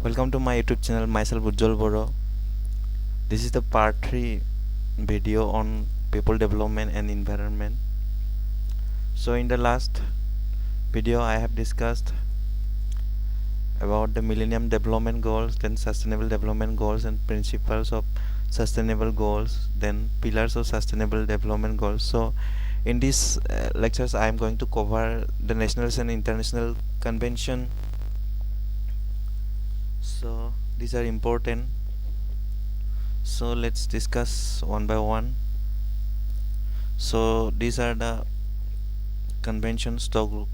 Welcome to my YouTube channel, myself Ujjal Baro. This is the part 3 video on people development and environment. So in the last video I have discussed about the Millennium Development Goals, then Sustainable Development Goals and principles of sustainable goals, then pillars of sustainable development goals. So in these lectures I am going to cover the national and international convention. So these are important. So let's discuss one by one. So these are the convention: Stockholm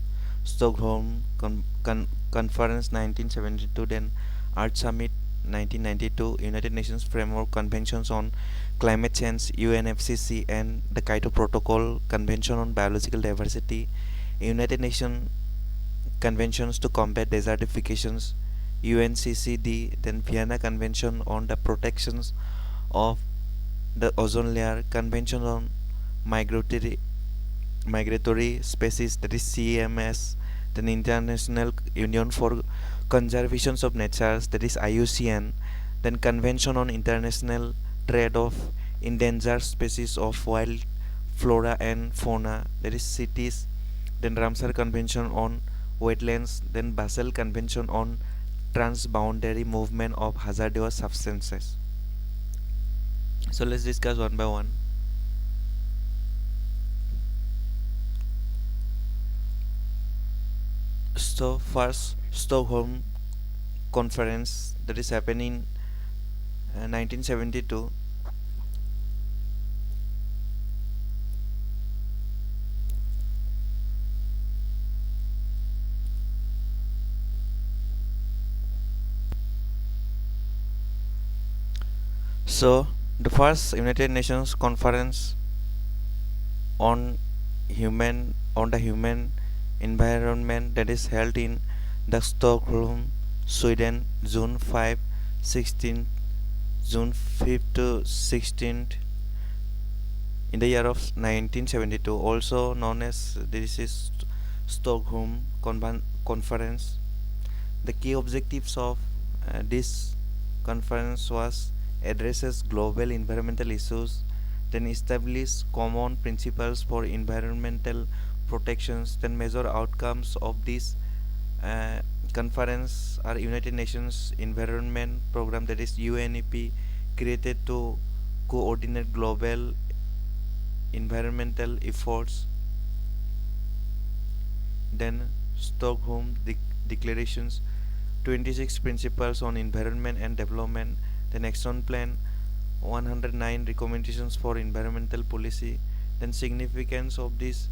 Conference 1972, then Art Summit 1992, United Nations Framework Conventions on Climate Change UNFCCC, and the Kyoto Protocol Convention on Biological Diversity, United Nations Conventions to Combat Desertifications UNCCD, then Vienna Convention on the Protections of the Ozone Layer, Convention on Migratory Species, that is CMS, then International Union for Conservation of Nature, that is IUCN, then Convention on International Trade of Endangered Species of Wild Flora and Fauna, that is CITES, then Ramsar Convention on Wetlands, then Basel Convention on Transboundary Movement of Hazardous Substances. So let's discuss one by one. So first, Stockholm Conference, that is happening in 1972. So the first United Nations Conference on the human environment, that is held in the Stockholm, Sweden, June 5, 16, June 5 to 16th in the year of 1972, also known as this is Stockholm Conference. The key objectives of this conference was addresses global environmental issues, then establish common principles for environmental protections, then major outcomes of this uh, conference are United Nations Environment Program, that is UNEP, created to coordinate global environmental efforts. Then Stockholm Declarations, 26 principles on environment and development, then action plan, 109 recommendations for environmental policy. Then significance of this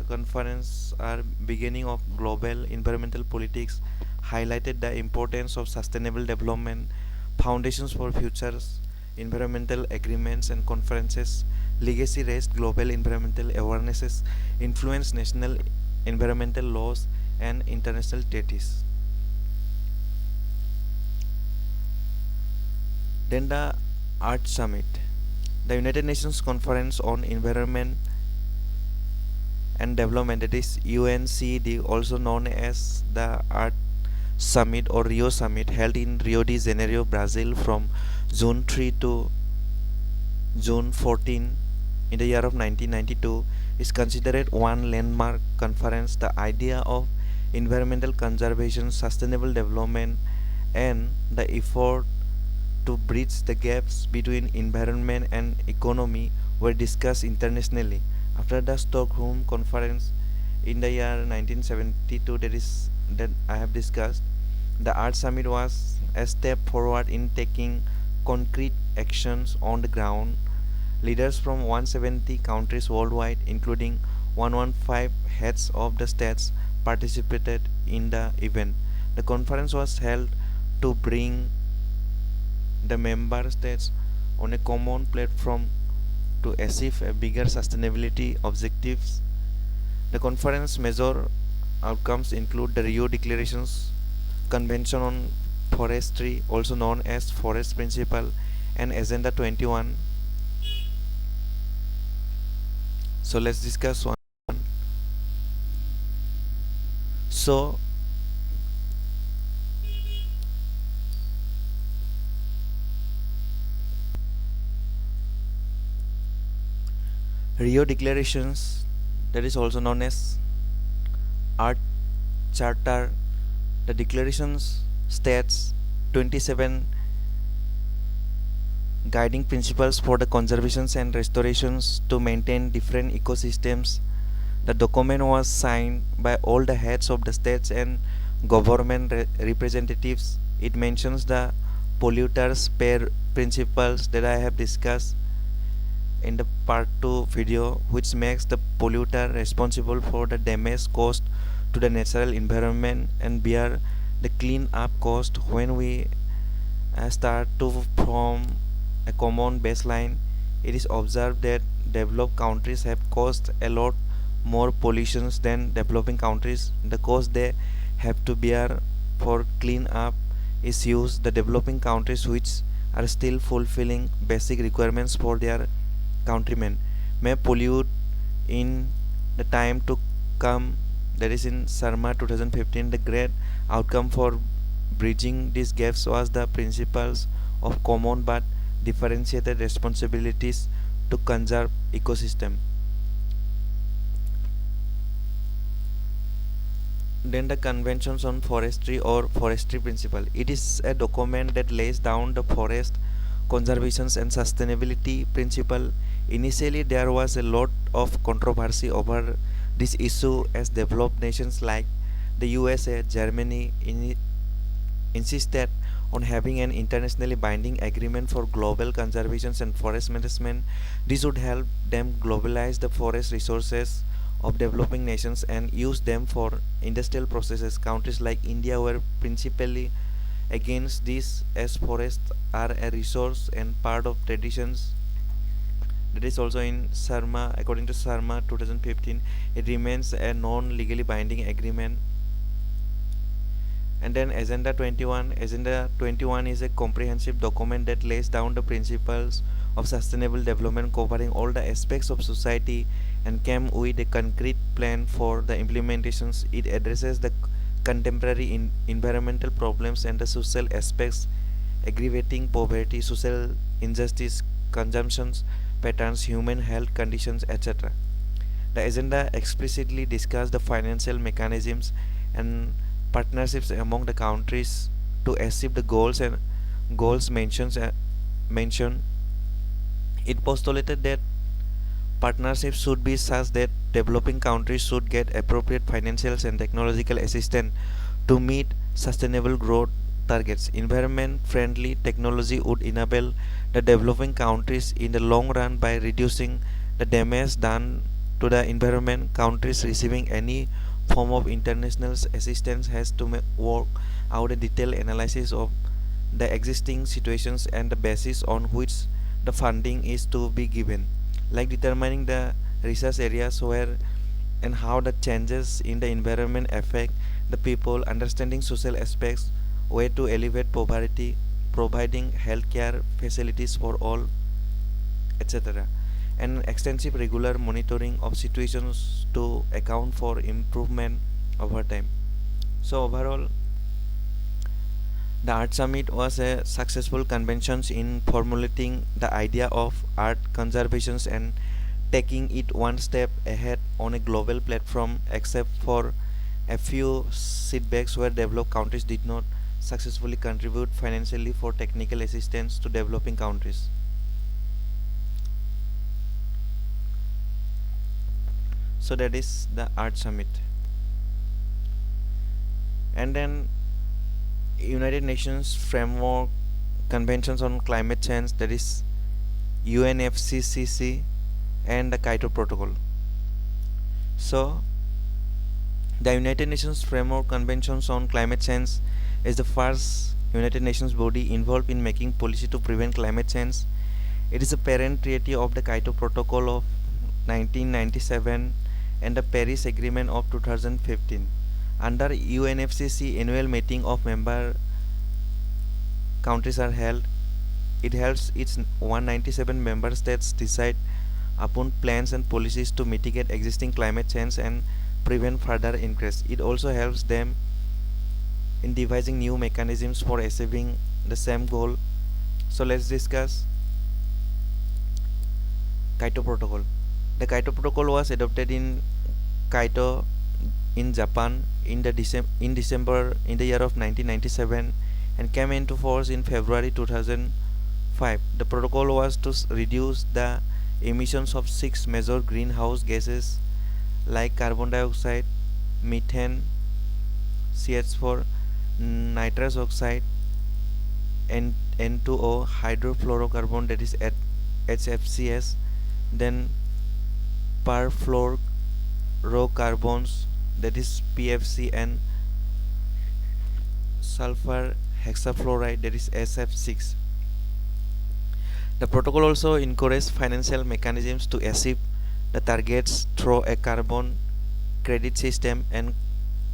conference are beginning of global environmental politics, highlighted the importance of sustainable development, foundations for futures environmental agreements and conferences, legacy raised global environmental awarenesses, influence national environmental laws and international treaties. Then the Art Summit, the United Nations Conference on Environment and Development, that is UNCD, also known as the Art Summit or Rio Summit, held in Rio de Janeiro, Brazil from June 3 to June 14 in the year of 1992, is considered one landmark conference. The idea of environmental conservation, sustainable development, and the effort to bridge the gaps between environment and economy were discussed internationally. After the Stockholm Conference in the year 1972, that I have discussed, the Art Summit was a step forward in taking concrete actions on the ground. Leaders from 170 countries worldwide, including 115 heads of the states, participated in the event. The conference was held to bring the member states on a common platform to achieve a bigger sustainability objectives. The conference major outcomes include the Rio Declarations, Convention on Forestry, also known as Forest Principle, and Agenda 21. So let's discuss one. So Rio Declarations, that is also known as Art Charter. The declarations states 27 guiding principles for the conservations and restorations to maintain different ecosystems. The document was signed by all the heads of the states and government representatives. It mentions the polluters pay principles that I have discussed in the part 2 video, which makes the polluter responsible for the damage caused to the natural environment and bear the clean up cost. When we start to from a common baseline, it is observed that developed countries have caused a lot more pollutions than developing countries. The cost they have to bear for clean up is huge. The developing countries, which are still fulfilling basic requirements for their countrymen, may pollute in the time to come. That is in Sarma 2015. The great outcome for bridging these gaps was the principles of common but differentiated responsibilities to conserve ecosystem. Then the conventions on forestry or forestry principle. It is a document that lays down the forest conservation and sustainability principle. Initially there was a lot of controversy over this issue as developed nations like the USA, Germany insisted on having an internationally binding agreement for global conservation and forest management. This would help them globalize the forest resources of developing nations and use them for industrial processes. Countries like India were principally against this as forests are a resource and part of traditions. That is also in Sarma, according to Sarma 2015, it remains a non-legally binding agreement. And then Agenda 21 is a comprehensive document that lays down the principles of sustainable development covering all the aspects of society and came with a concrete plan for the implementations. It addresses the contemporary environmental problems and the social aspects, aggravating poverty, social injustice, consumption patterns, human health conditions, etc. The agenda explicitly discussed the financial mechanisms and partnerships among the countries to achieve the goals mentioned. It postulated that partnerships should be such that developing countries should get appropriate financial and technological assistance to meet sustainable growth targets. Environment friendly technology would enable the developing countries in the long run by reducing the damage done to the environment. Countries receiving any form of international assistance has to work out a detailed analysis of the existing situations and the basis on which the funding is to be given, like determining the research areas where and how the changes in the environment affect the people, understanding social aspects, way to alleviate poverty, providing healthcare facilities for all, etc., and extensive regular monitoring of situations to account for improvement over time. So overall, the Art Summit was a successful convention in formulating the idea of art conservation and taking it one step ahead on a global platform, except for a few setbacks where developed countries did not successfully contribute financially for technical assistance to developing countries. So that is the Art Summit. And then United Nations Framework Conventions on Climate Change, that is UNFCCC, and the Kyoto Protocol. So the United Nations Framework Conventions on Climate Change is the first United Nations body involved in making policy to prevent climate change. It is a parent treaty of the Kyoto Protocol of 1997 and the Paris Agreement of 2015. Under UNFCCC, annual meeting of member countries are held. It helps its 197 member states decide upon plans and policies to mitigate existing climate change and prevent further increase. It also helps them in devising new mechanisms for achieving the same goal. So let's discuss Kyoto Protocol. The Kyoto Protocol was adopted in Kyoto in Japan in December in the year of 1997 and came into force in February 2005. The protocol was to reduce the emissions of six major greenhouse gases like carbon dioxide, methane, CH4, nitrous oxide, and N2O, hydrofluorocarbon, that is at HFCs, then perfluorocarbons, that is PFC, and sulfur hexafluoride, that is SF6. The protocol also encourages financial mechanisms to achieve the targets through a carbon credit system and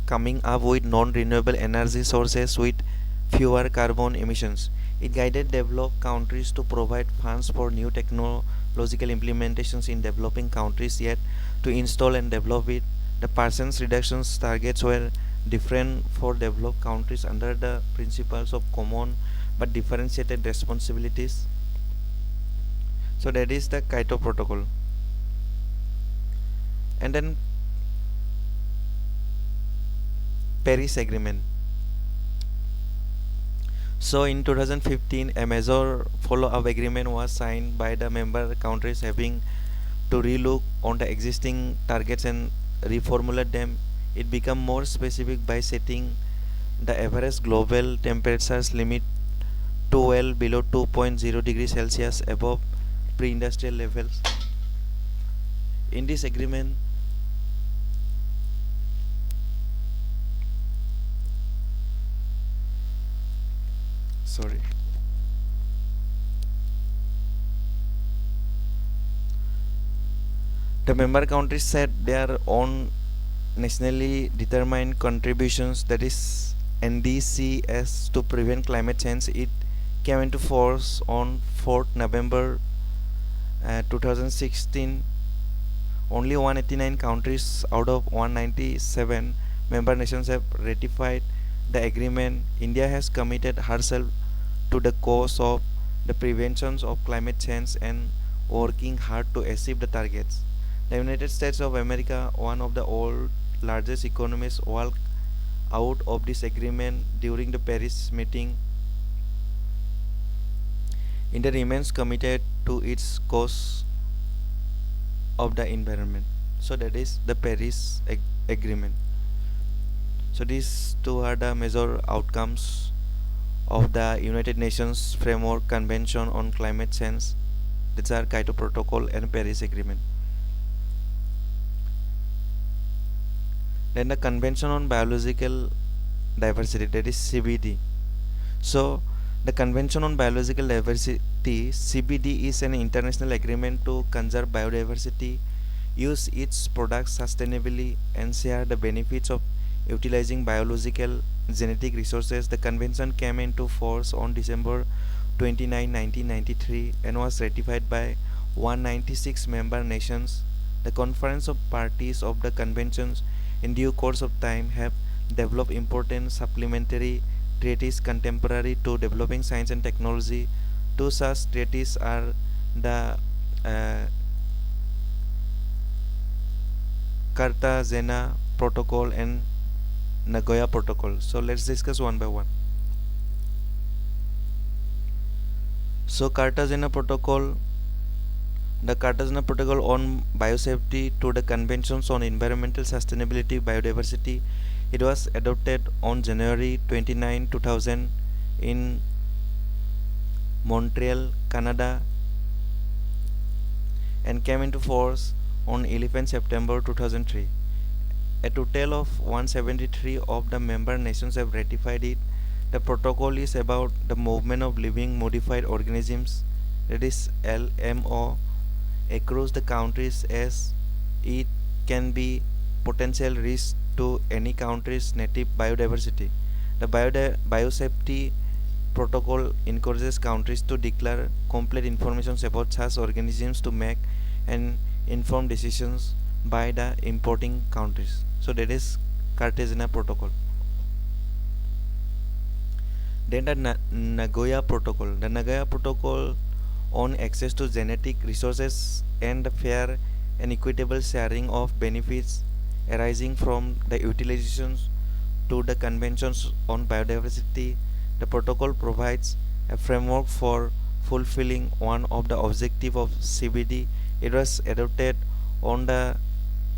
coming up with non-renewable energy sources with fewer carbon emissions. It guided developed countries to provide funds for new technological implementations in developing countries, yet to install and develop it. The percent reductions targets were different for developed countries under the principles of common but differentiated responsibilities. So that is the Kyoto Protocol. And then Paris Agreement. So in 2015, a major follow-up agreement was signed by the member countries having to relook on the existing targets and reformulate them. It became more specific by setting the average global temperatures limit to well below 2.0 degrees Celsius above pre-industrial levels. In this agreement, sorry, the member countries set their own nationally determined contributions, that is NDCs, to prevent climate change. It came into force on 4th November 2016. Only 189 countries out of 197 member nations have ratified the agreement. India has committed herself to the cause of the prevention of climate change and working hard to achieve the targets. The United States of America, one of the largest economies, walked out of this agreement during the Paris meeting. India remains committed to its cause of the environment. So that is the Paris Agreement. So these two are the major outcomes of the United Nations Framework Convention on Climate Change. These are Kyoto Protocol and Paris Agreement. Then the Convention on Biological Diversity, that is CBD. So the Convention on Biological Diversity, CBD, is an international agreement to conserve biodiversity, use its products sustainably, and share the benefits of utilizing biological genetic resources. The convention came into force on December 29, 1993 and was ratified by 196 member nations. The conference of parties of the conventions in due course of time have developed important supplementary treaties contemporary to developing science and technology. Two such treaties are the uh, Cartagena Protocol and Nagoya Protocol. So let's discuss one by one. So the Cartagena Protocol on biosafety to the Conventions on Environmental Sustainability Biodiversity. It was adopted on January 29, 2000 in Montreal, Canada, and came into force on 11 September 2003. A total of 173 of the member nations have ratified it. The protocol is about the movement of living modified organisms, that is LMO, across the countries, as it can be potential risk to any country's native biodiversity. The biosafety protocol encourages countries to declare complete information about such organisms to make an informed decisions by the importing countries. So that is Cartagena Protocol. Then the Nagoya Protocol. The Nagoya Protocol on access to genetic resources and fair and equitable sharing of benefits arising from the utilizations to the Conventions on Biodiversity. The protocol provides a framework for fulfilling one of the objectives of CBD. It was adopted on the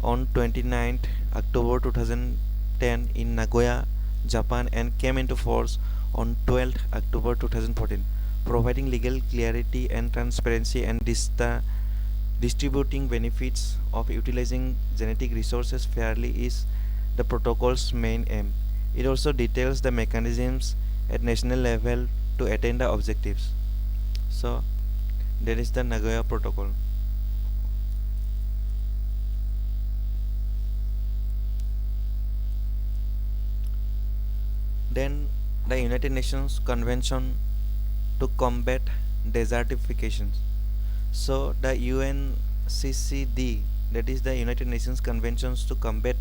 on 29th October 2010 in Nagoya, Japan, and came into force on 12th October 2014, providing legal clarity and transparency and distributing benefits of utilizing genetic resources fairly is the protocol's main aim. It also details the mechanisms at national level to attain the objectives. So, there is the Nagoya Protocol. Then, the United Nations Convention to Combat Desertification. So, the UNCCD, that is the United Nations Conventions to Combat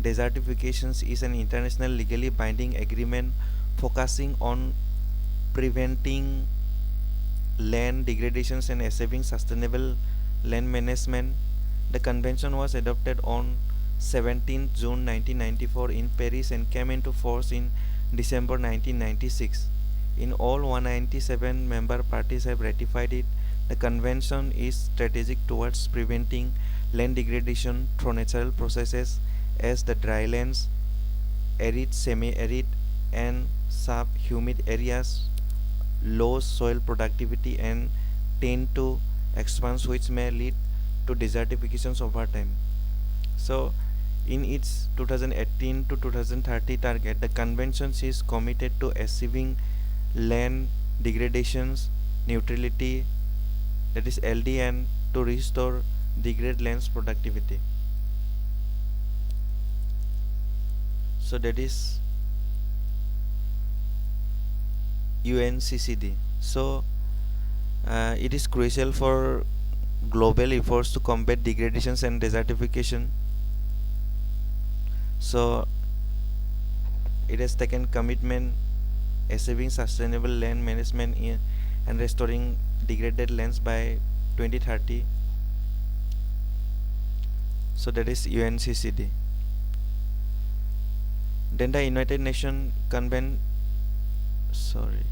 Desertifications, is an international legally binding agreement focusing on preventing land degradations and achieving sustainable land management. The convention was adopted on 17th June 1994 in Paris and came into force in December 1996. In all, 197 member parties have ratified it. The convention is strategic towards preventing land degradation through natural processes as the drylands, arid, semi-arid, and sub-humid areas lose soil productivity and tend to expand, which may lead to desertifications over time. So, in its 2018 to 2030 target, the convention is committed to achieving land degradations neutrality, that is LD, and to restore degraded lands productivity. So that is UNCCD. So it is crucial for global efforts to combat degradations and desertification. So it has taken commitment achieving sustainable land management and restoring degraded lands by 2030. So that is UNCCD. Then the United Nations Convention. Sorry.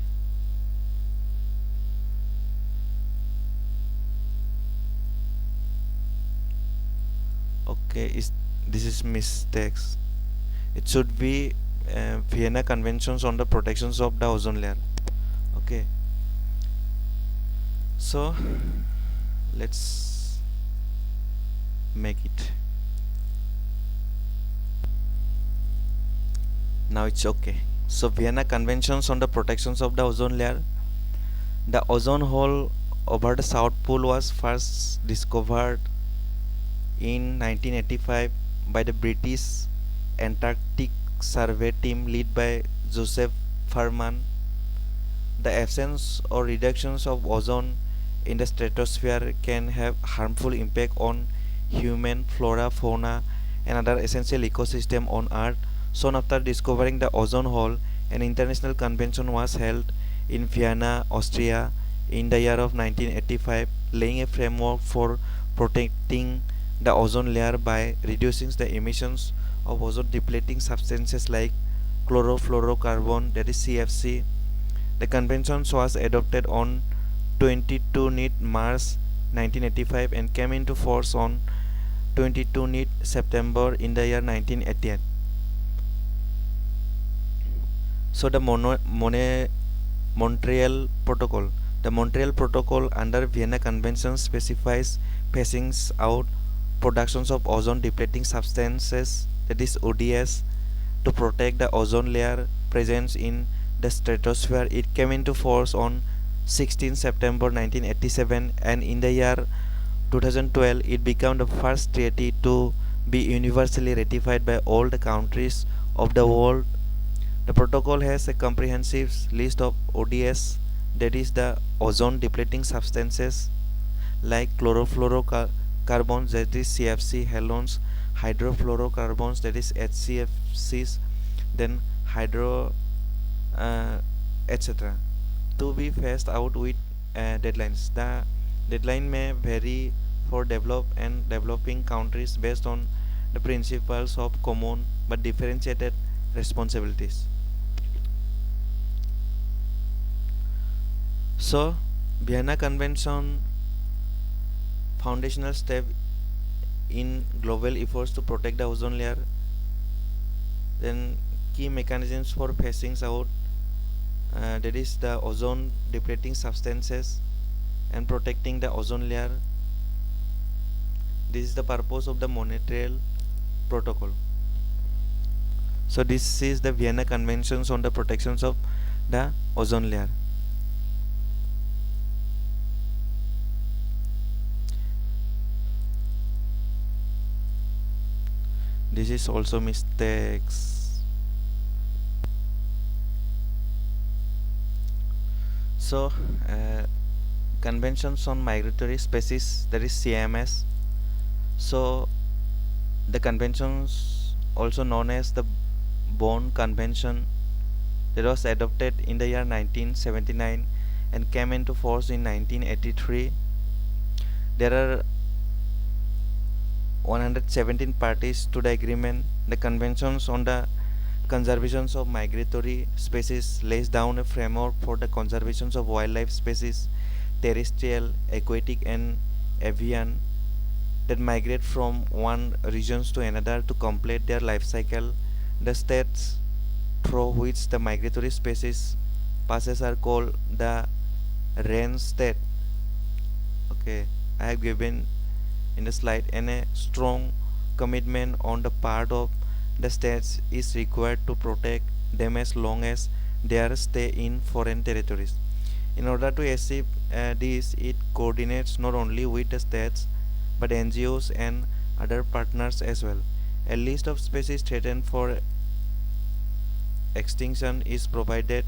Okay, this is mistakes. It should be Vienna Conventions on the protections of the ozone layer. Okay. So let's make it. Now it's okay. So Vienna Conventions on the protections of the ozone layer. The ozone hole over the South Pole was first discovered in 1985 by the British Antarctic Survey team led by Joseph Farman. The absence or reductions of ozone in the stratosphere can have harmful impact on human flora, fauna, and other essential ecosystem on Earth. Soon after discovering the ozone hole, an international convention was held in Vienna, Austria in the year of 1985, laying a framework for protecting the ozone layer by reducing the emissions of ozone depleting substances like chlorofluorocarbon, that is CFC. The convention was adopted on 22 March 1985 and came into force on 22 September in the year 1988. So the Montreal Protocol. The Montreal Protocol under Vienna Convention specifies phasing out productions of ozone depleting substances, that is ODS, to protect the ozone layer presence in the stratosphere. It came into force on 16 September 1987 and in the year 2012 it became the first treaty to be universally ratified by all the countries of the world. The protocol has a comprehensive list of ODS, that is the ozone depleting substances like chlorofluorocarbons, that is CFC, halogens, hydrofluorocarbons, that is HCFCs, then hydro etc. to be phased out with deadlines. The deadline may vary for developed and developing countries based on the principles of common but differentiated responsibilities. So, Vienna Convention foundational step in global efforts to protect the ozone layer. Then key mechanisms for phasing out, that is the ozone depleting substances and protecting the ozone layer. This is the purpose of the Montreal Protocol. So this is the Vienna Conventions on the protections of the ozone layer. This is also mistakes. So conventions on migratory species, that is CMS. So the conventions also known as the Bonn Convention, that was adopted in the year 1979 and came into force in 1983. There are 117 parties to the agreement. The conventions on the conservation of migratory species lays down a framework for the conservation of wildlife species, terrestrial, aquatic and avian, that migrate from one region to another to complete their life cycle. The states through which the migratory species passes are called the range state. Okay, I have given in the slide, and a strong commitment on the part of the states is required to protect them as long as they are stay in foreign territories. In order to achieve this, it coordinates not only with the states but NGOs and other partners as well. A list of species threatened for extinction is provided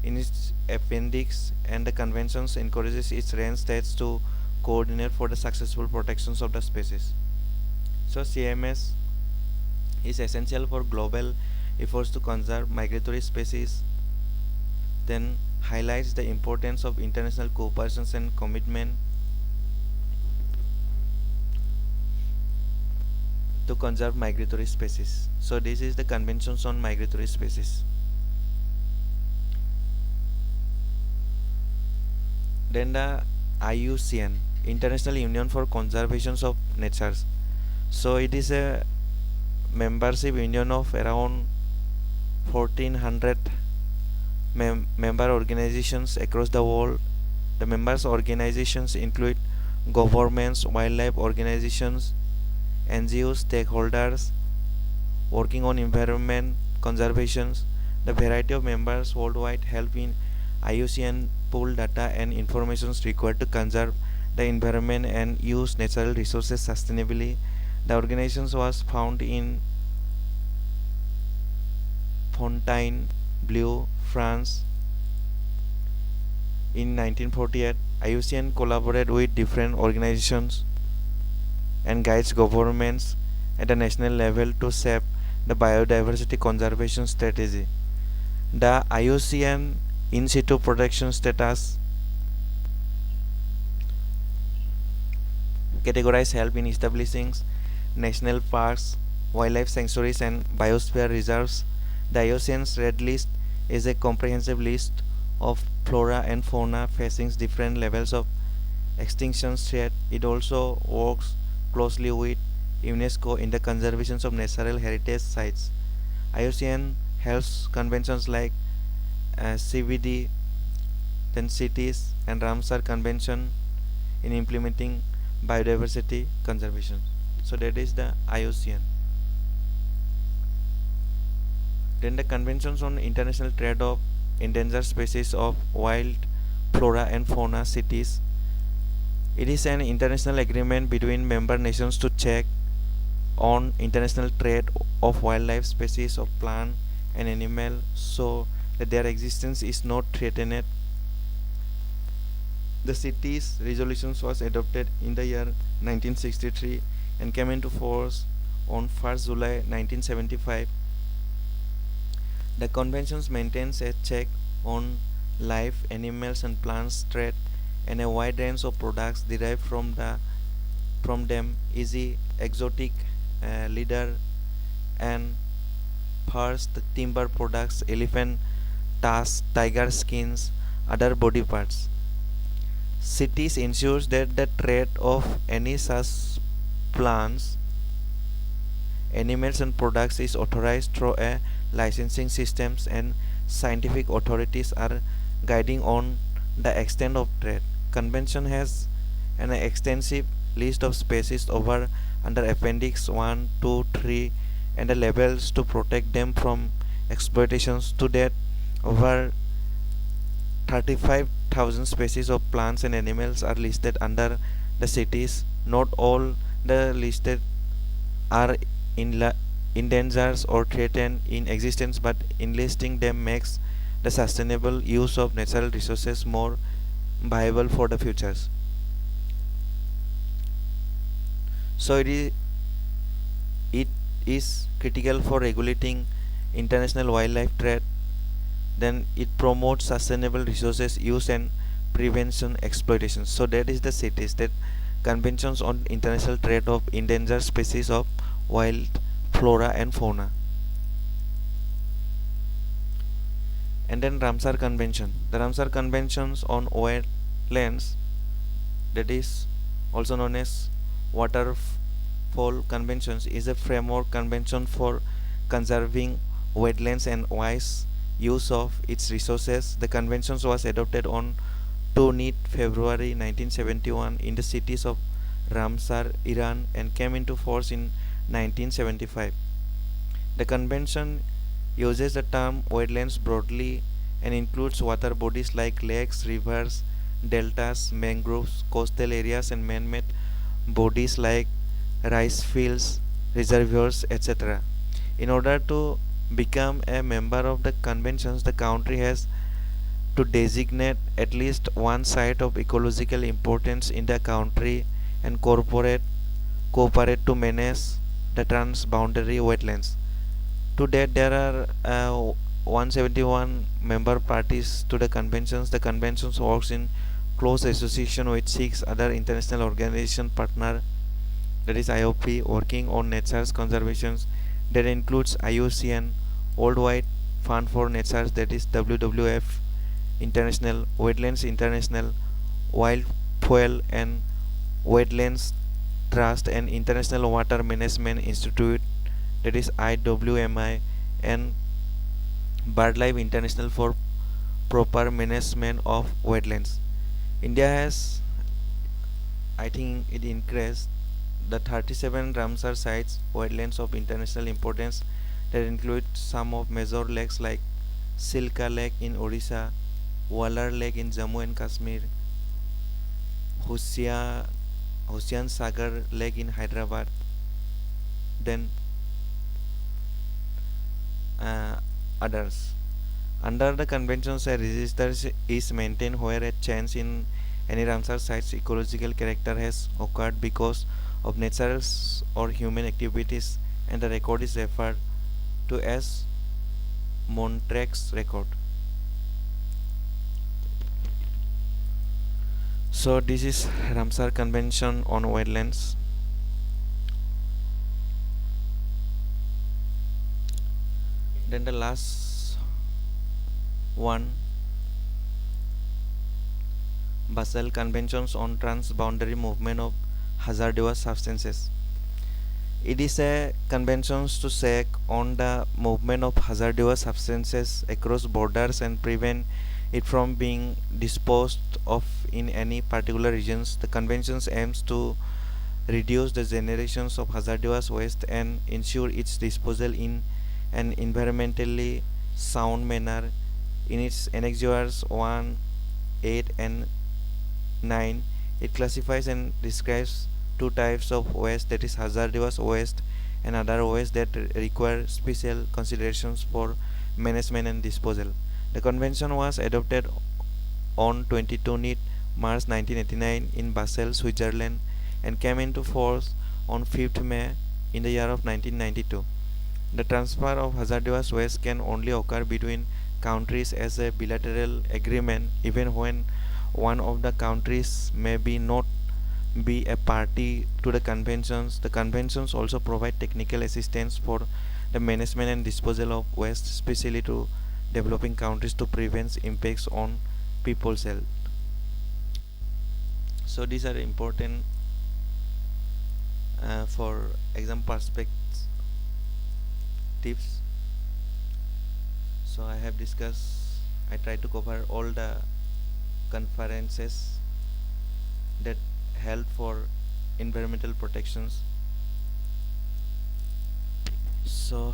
in its appendix, and the conventions encourages its range states to coordinate for the successful protections of the species. So CMS is essential for global efforts to conserve migratory species, then highlights the importance of international cooperation and commitment to conserve migratory species. So this is the conventions on migratory species. Then the IUCN, International Union for Conservation of Nature. So it is a membership union of around 1400 member organizations across the world. The members organizations include governments, wildlife organizations, NGOs, stakeholders working on environment conservation. The variety of members worldwide help in IUCN pool data and information required to conserve the environment and use natural resources sustainably. The organization was founded in Fontainebleau, France in 1948. IUCN collaborated with different organizations and guides governments at the national level to shape the biodiversity conservation strategy. The IUCN in situ protection status categories help in establishing national parks, wildlife sanctuaries and biosphere reserves. The IUCN's Red List is a comprehensive list of flora and fauna facing different levels of extinction threat. It also works closely with UNESCO in the conservation of natural heritage sites. IUCN helps conventions like CVD, then cities and Ramsar Convention in implementing biodiversity conservation. So that is the IUCN. Then the conventions on international trade of endangered species of wild flora and fauna cities. It is an international agreement between member nations to check on international trade of wildlife species of plant and animal so that their existence is not threatened. The city's resolutions was adopted in the year 1963 and came into force on 1st July 1975. The conventions maintains a check on live animals and plants trade and a wide range of products derived from the from them, easy, exotic, leather and furs, the timber products, elephant tusks, tiger skins, other body parts. Cities ensures that the trade of any such plants, animals and products is authorized through a licensing systems, and scientific authorities are guiding on the extent of trade. Convention has an extensive list of species over under appendix 1, 2, 3 and the labels to protect them from exploitations. To date, over 35,000 species of plants and animals are listed under the cities. Not all the listed are endangered or threatened in existence, but enlisting them makes the sustainable use of natural resources more viable for the futures. So it is critical for regulating international wildlife trade. Then it promotes sustainable resources use and prevention exploitation. So that is the cities that conventions on international trade of endangered species of wild flora and fauna. And then Ramsar Convention. The Ramsar Conventions on wetlands, that is also known as Waterfall Conventions, is a framework convention for conserving wetlands and wise use of its resources. The convention was adopted on 2 February 1971 in the cities of Ramsar, Iran, and came into force in 1975. The convention uses the term wetlands broadly and includes water bodies like lakes, rivers, deltas, mangroves, coastal areas, and man-made bodies like rice fields, reservoirs, etc. In order to become a member of the conventions, the country has to designate at least one site of ecological importance in the country and cooperate to manage the transboundary wetlands. To date, there are 171 member parties to the conventions. The conventions works in close association with 6 other international organization partner, that is IOP, working on nature's conservation. That includes IUCN, Worldwide Fund for Nature, that is WWF International, Wetlands International, Wild Fuel and Wetlands Trust, and International Water Management Institute, that is IWMI, and BirdLife International for proper management of wetlands. India has, I think, it increased the 37 Ramsar sites wetlands of international importance that include some of major lakes like Silka Lake in Odisha, Waller Lake in Jammu and Kashmir, Husia, Hussain Sagar Lake in Hyderabad, then others. Under the conventions, a register is maintained where a change in any Ramsar site's ecological character has occurred because of natural or human activities, and the record is referred to as Montrex record. So this is Ramsar Convention on Wetlands. Then the last one, Basel Conventions on Transboundary Movement of Hazardous Substances. It is a convention to check on the movement of hazardous substances across borders and prevent it from being disposed of in any particular regions. The convention aims to reduce the generations of hazardous waste and ensure its disposal in an environmentally sound manner. In its annexures 1, 8 and 9, it classifies and describes 2 types of waste, that is hazardous waste and other waste that require special considerations for management and disposal. The convention was adopted on 22 March 1989 in Basel, Switzerland, and came into force on 5th May in the year of 1992. The transfer of hazardous waste can only occur between countries as a bilateral agreement, even when one of the countries may be not be a party to the conventions. The conventions also provide technical assistance for the management and disposal of waste, especially to developing countries to prevent impacts on people's health. So these are important for exam perspectives. So I have discussed. I try to cover all the conferences that help for environmental protections. So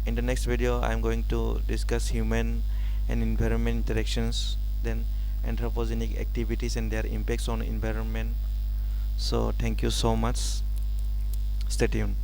in the next video I'm going to discuss human and environment interactions, then anthropogenic activities and their impacts on environment. So thank you so much. Stay tuned.